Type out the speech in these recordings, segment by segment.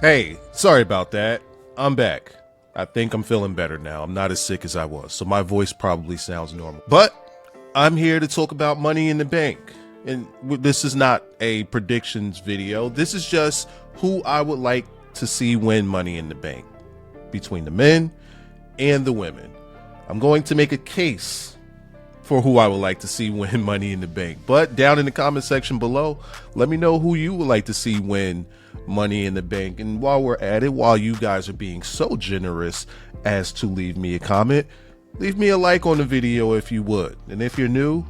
Hey, sorry about that. I'm back. I think I'm feeling better now. I'm not as sick as I was, so my voice probably sounds normal. But I'm here to talk about Money in the Bank. And this is not a predictions video. This is just who I would like to see win Money in the Bank between the men and the women. I'm going to make a case for who I would like to see win Money in the Bank. But down in the comment section below, let me know who you would like to see win Money in the Bank. And while we're at it, while you guys are being so generous as to leave me a comment, leave me a like on the video if you would. And if you're new,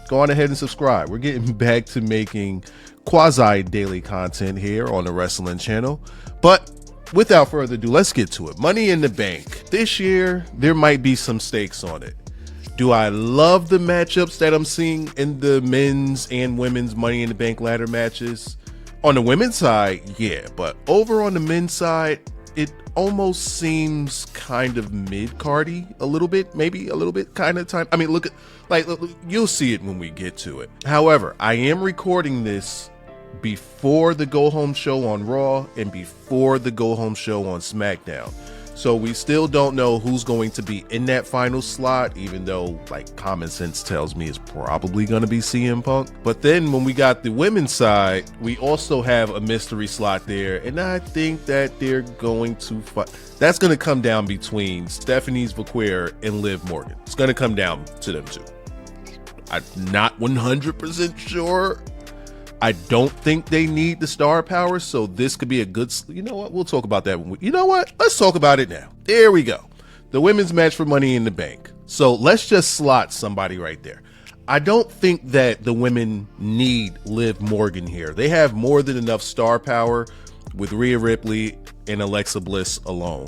go on ahead and subscribe. We're getting back to making quasi daily content here on the wrestling channel. But without further ado, let's get to it. Money in the Bank. This year, there might be some stakes on it. Do I love the matchups that I'm seeing in the men's and women's Money in the Bank ladder matches? On the women's side, yeah, but over on the men's side, it almost seems kind of mid-cardy a little bit, maybe a little bit kind of time. I mean, look, you'll see it when we get to it. However, I am recording this before the go-home show on Raw and before the go-home show on SmackDown. So we still don't know who's going to be in that final slot, even though like common sense tells me it's probably going to be CM Punk. But then when we got the women's side, we also have a mystery slot there. And I think that they're going to fight. That's going to come down between Stephanie Vaquer and Liv Morgan. It's going to come down to them two. I'm not 100% sure. I don't think they need the star power, so this could be a good, you know what, we'll talk about that. You know what, let's talk about it now. There we go. The women's match for Money in the Bank. So let's just slot somebody right there. I don't think that the women need Liv Morgan here. They have more than enough star power with Rhea Ripley and Alexa Bliss alone.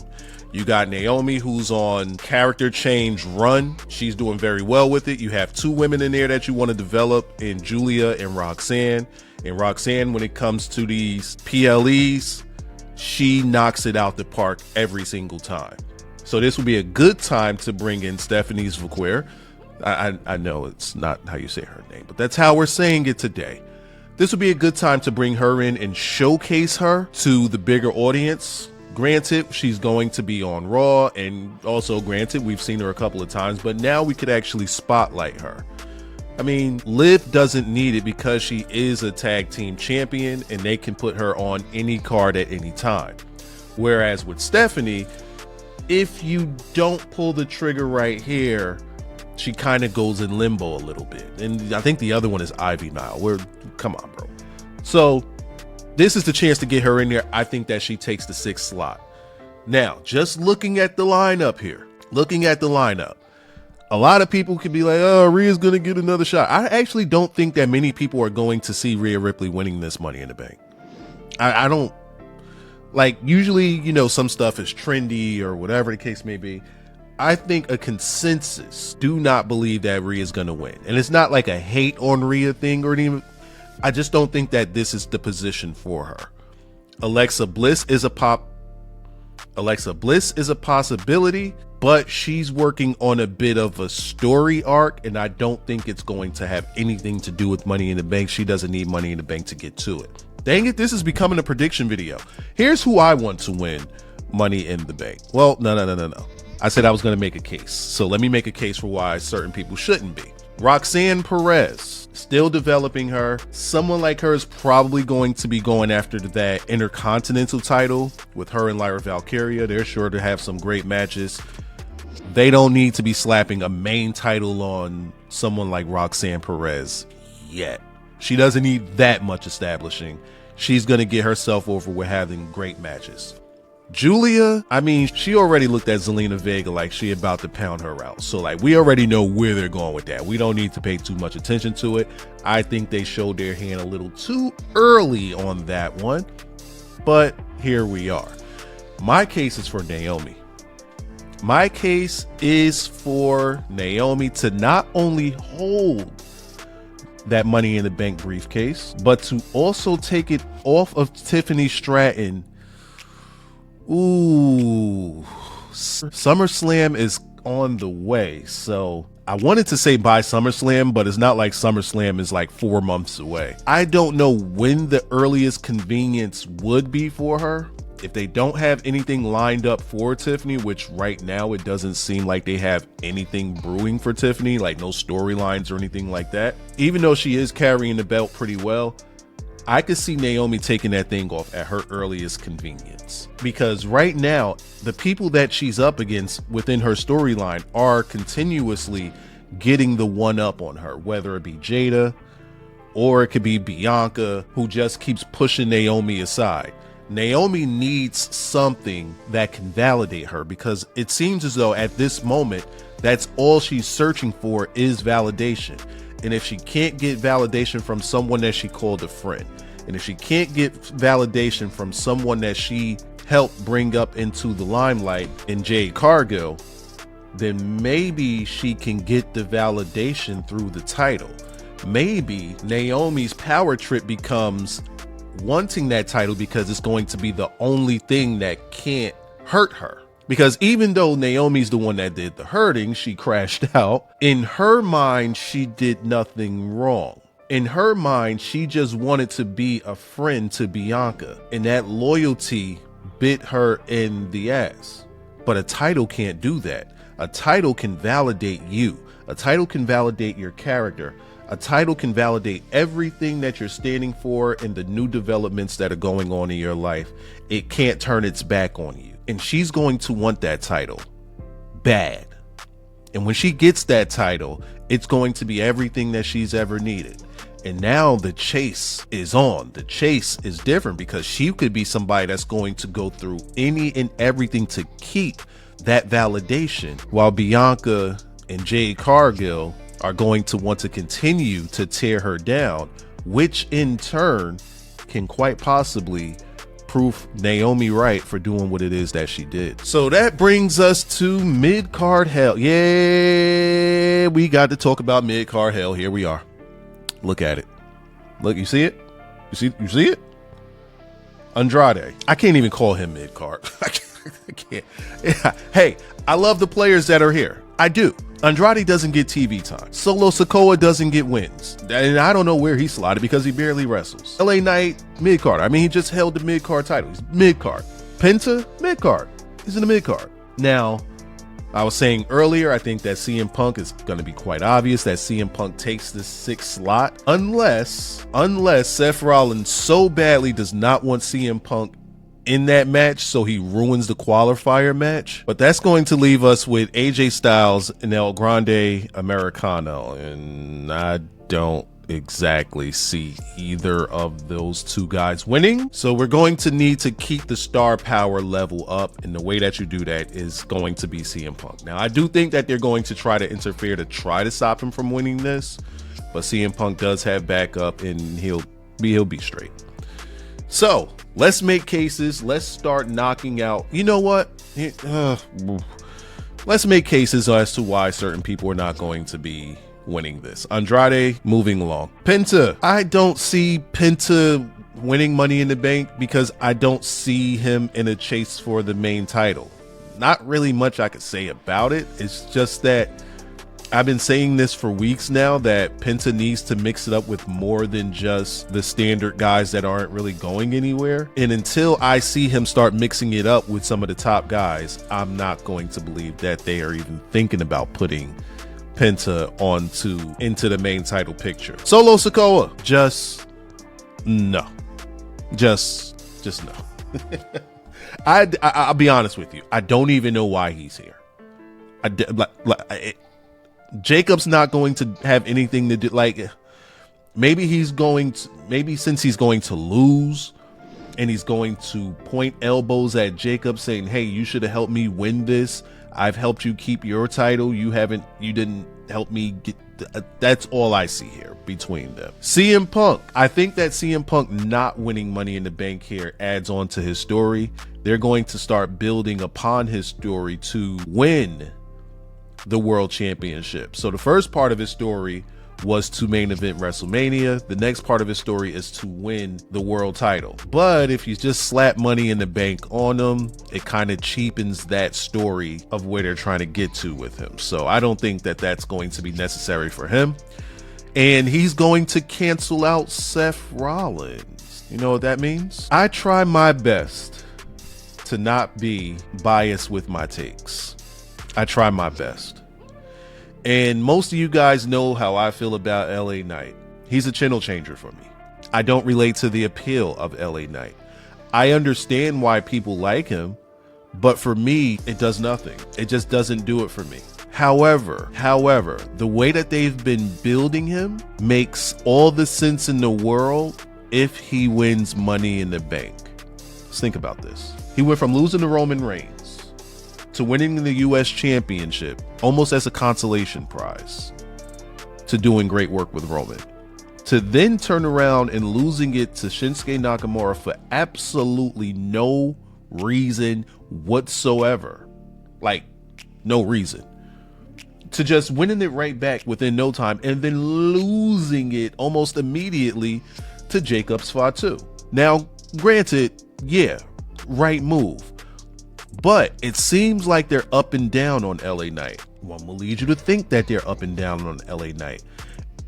You got Naomi, who's on character change run. She's doing very well with it. You have two women in there that you want to develop in Julia and Roxanne. And Roxanne, when it comes to these PLEs, she knocks it out the park every single time. So this would be a good time to bring in Stephanie Vaquer. I know it's not how you say her name, but that's how we're saying it today. This would be a good time to bring her in and showcase her to the bigger audience. Granted, she's going to be on Raw, and also granted, we've seen her a couple of times, but now we could actually spotlight her. I mean, Liv doesn't need it because she is a tag team champion, and they can put her on any card at any time. Whereas with Stephanie, if you don't pull the trigger right here, she kind of goes in limbo a little bit. And I think the other one is Ivy Nile. Come on, bro. So this is the chance to get her in there. I think that she takes the 6th slot. Now, just looking at the lineup here, a lot of people could be like, oh, Rhea's going to get another shot. I actually don't think that many people are going to see Rhea Ripley winning this Money in the Bank. I don't, like, usually, you know, some stuff is trendy or whatever the case may be. I think a consensus do not believe that Rhea's going to win. And it's not like a hate on Rhea thing or anything. I just don't think that this is the position for her. Alexa Bliss is a possibility, but she's working on a bit of a story arc, and I don't think it's going to have anything to do with Money in the Bank. She doesn't need Money in the Bank to get to it. Dang it, this is becoming a prediction video. Here's who I want to win Money in the Bank. Well, no. I said I was going to make a case. So let me make a case for why certain people shouldn't be. Roxanne Perez, still developing her. Someone like her is probably going to be going after that Intercontinental title with her and Lyra Valkyria. They're sure to have some great matches. They don't need to be slapping a main title on someone like Roxanne Perez yet. She doesn't need that much establishing. She's going to get herself over with having great matches. Julia, I mean, she already looked at Zelina Vega like she about to pound her out. So like, we already know where they're going with that. We don't need to pay too much attention to it. I think they showed their hand a little too early on that one, but here we are. My case is for Naomi. My case is for Naomi to not only hold that Money in the Bank briefcase, but to also take it off of Tiffany Stratton. Ooh, SummerSlam is on the way. So I wanted to say by SummerSlam, but it's not like SummerSlam is like 4 months away. I don't know when the earliest convenience would be for her. If they don't have anything lined up for Tiffany, which right now it doesn't seem like they have anything brewing for Tiffany, like no storylines or anything like that, even though she is carrying the belt pretty well, I could see Naomi taking that thing off at her earliest convenience. Because right now, the people that she's up against within her storyline are continuously getting the one up on her, whether it be Jada or it could be Bianca, who just keeps pushing Naomi aside. Naomi needs something that can validate her, because it seems as though at this moment, that's all she's searching for is validation. And if she can't get validation from someone that she called a friend, and if she can't get validation from someone that she helped bring up into the limelight in Jade Cargill, then maybe she can get the validation through the title. Maybe Naomi's power trip becomes wanting that title because it's going to be the only thing that can't hurt her. Because even though Naomi's the one that did the hurting, she crashed out. In her mind, she did nothing wrong. In her mind, she just wanted to be a friend to Bianca, and that loyalty bit her in the ass. But a title can't do that. A title can validate you. A title can validate your character. A title can validate everything that you're standing for and the new developments that are going on in your life. It can't turn its back on you. And she's going to want that title bad. And when she gets that title, it's going to be everything that she's ever needed. And now the chase is on. The chase is different because she could be somebody that's going to go through any and everything to keep that validation, while Bianca and Jade Cargill are going to want to continue to tear her down, which in turn can quite possibly prove Naomi right for doing what it is that she did. So that brings us to mid-card hell. Yeah, we got to talk about mid-card hell. Here we are. Look at it. Look, you see it? You see it? Andrade. I can't even call him mid-card. I can't. Yeah. Hey, I love the players that are here. I do. Andrade doesn't get TV time. Solo Sikoa doesn't get wins. And I don't know where he slotted because he barely wrestles. LA Knight, mid-card. I mean, he just held the mid-card title. He's mid-card. Penta, mid-card. He's in the mid-card. Now, I was saying earlier, I think that CM Punk is going to be quite obvious that CM Punk takes this 6th slot unless Seth Rollins so badly does not want CM Punk in that match, so he ruins the qualifier match. But that's going to leave us with AJ Styles and El Grande Americano, and I don't exactly see either of those two guys winning. So we're going to need to keep the star power level up, and the way that you do that is going to be CM Punk. Now, I do think that they're going to try to interfere to try to stop him from winning this, but CM Punk does have backup, and he'll be straight. So let's make cases. Let's start knocking out. You know what? Let's make cases as to why certain people are not going to be winning this. Andrade, moving along. Penta. I don't see Penta winning Money in the Bank because I don't see him in a chase for the main title. Not really much I could say about it. It's just that I've been saying this for weeks now, that Penta needs to mix it up with more than just the standard guys that aren't really going anywhere. And until I see him start mixing it up with some of the top guys, I'm not going to believe that they are even thinking about putting Penta into the main title picture. Solo Sikoa, just no. Just no. I'll be honest with you. I don't even know why he's here. Jacob's not going to have anything to do. Like, maybe since he's going to lose and he's going to point elbows at Jacob saying, hey, you should have helped me win this. I've helped you keep your title. You didn't help me get. That's all I see here between them. CM Punk. I think that CM Punk not winning Money in the Bank here adds on to his story. They're going to start building upon his story to win the World Championship. So the first part of his story was to main event WrestleMania. The next part of his story is to win the world title. But if you just slap Money in the Bank on him, it kind of cheapens that story of where they're trying to get to with him. So I don't think that that's going to be necessary for him. And he's going to cancel out Seth Rollins. You know what that means? I try my best to not be biased with my takes. I try my best. And most of you guys know how I feel about LA Knight. He's a channel changer for me. I don't relate to the appeal of LA Knight. I understand why people like him, but for me, it does nothing. It just doesn't do it for me. However, the way that they've been building him makes all the sense in the world if he wins Money in the Bank. Let's think about this. He went from losing to Roman Reigns to winning the US Championship almost as a consolation prize, to doing great work with Roman, to then turn around and losing it to Shinsuke Nakamura for absolutely no reason whatsoever. Like, no reason. To just winning it right back within no time and then losing it almost immediately to Jacobs Fatu. Now, granted, yeah, right move. But it seems like they're up and down on LA Knight. One will lead you to think that they're up and down on LA Knight.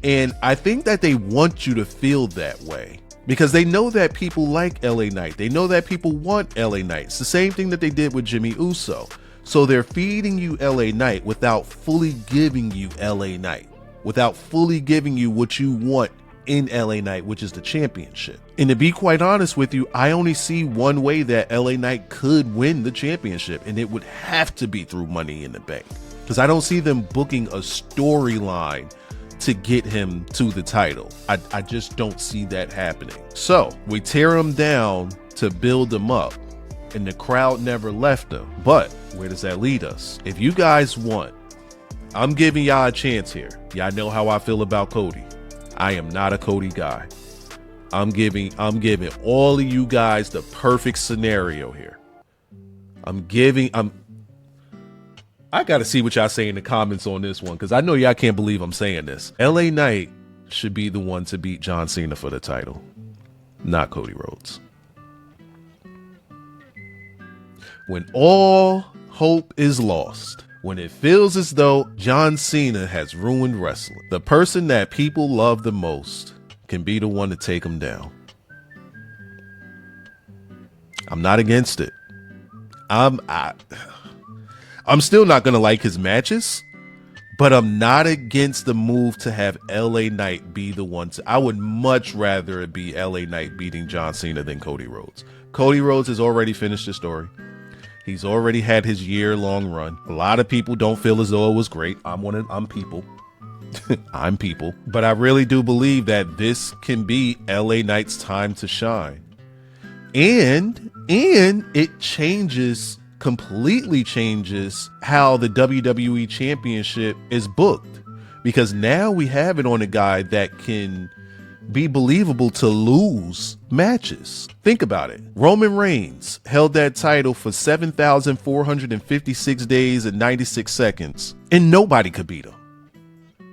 And I think that they want you to feel that way because they know that people like LA Knight. They know that people want LA Knight. It's the same thing that they did with Jimmy Uso. So they're feeding you LA Knight without fully giving you LA Knight, without fully giving you what you want in LA Knight, which is the championship. And to be quite honest with you, I only see one way that LA Knight could win the championship, and it would have to be through Money in the Bank, because I don't see them booking a storyline to get him to the title. I just don't see that happening. So we tear him down to build him up, and the crowd never left him. But where does that lead us? If you guys want, I'm giving y'all a chance here. Y'all know how I feel about Cody. I am not a Cody guy. I'm giving all of you guys the perfect scenario here. I gotta see what y'all say in the comments on this one, because I know y'all can't believe I'm saying this. LA Knight should be the one to beat John Cena for the title, not Cody Rhodes. When all hope is lost, when it feels as though John Cena has ruined wrestling, the person that people love the most can be the one to take him down. I'm not against it. I'm still not going to like his matches, but I'm not against the move to have LA Knight be the one to. I would much rather it be LA Knight beating John Cena than Cody Rhodes. Cody Rhodes has already finished the story. He's already had his year-long run. A lot of people don't feel as though it was great. I'm people. I'm people. But I really do believe that this can be LA Knight's time to shine. And it completely changes how the WWE Championship is booked. Because now we have it on a guy that can be believable to lose matches. Think about it. Roman Reigns held that title for 7,456 days and 96 seconds, and nobody could beat him.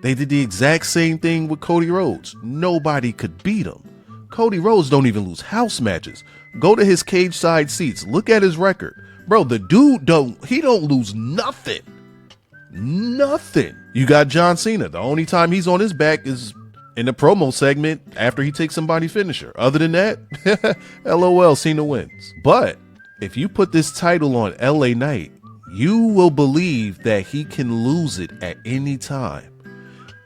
They did the exact same thing with Cody Rhodes. Nobody could beat him. Cody Rhodes don't even lose house matches. Go to his cage side seats. Look at his record. Bro, the dude don't lose nothing. Nothing. You got John Cena. The only time he's on his back is in the promo segment after he takes somebody's finisher. Other than that, LOL, Cena wins. But if you put this title on LA Knight, you will believe that he can lose it at any time.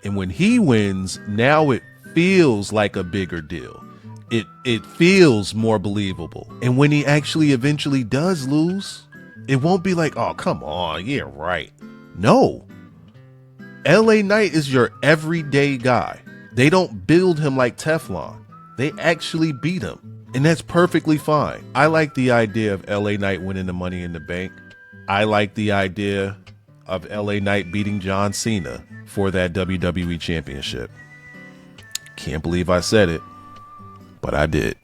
And when he wins, now it feels like a bigger deal. It feels more believable. And when he actually eventually does lose, it won't be like, oh, come on, yeah, right. No. LA Knight is your everyday guy. They don't build him like Teflon. They actually beat him. And that's perfectly fine. I like the idea of LA Knight winning the Money in the Bank. I like the idea of LA Knight beating John Cena for that WWE Championship. Can't believe I said it, but I did.